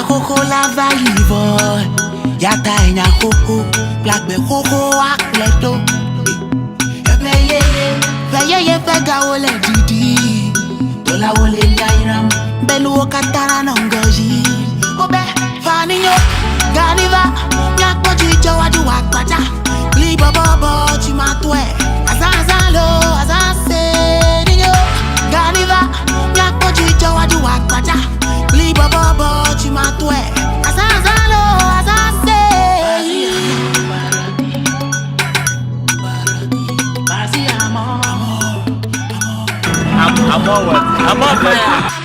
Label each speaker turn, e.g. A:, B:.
A: Coco la valive, yata ina coco, black be coco akleto. Ye pega wole didi, tola wole nyairam, belu katana nongoji. Obe faninyo, ganiva, nyako jijo waju wakwaja, libo bobo chimatwe, azazalo, azase ninyo, ganiva, nyako jijo waju wakwaja, libo bobo chimatwe, azazalo, azase.
B: I'm on what? I'm on fire.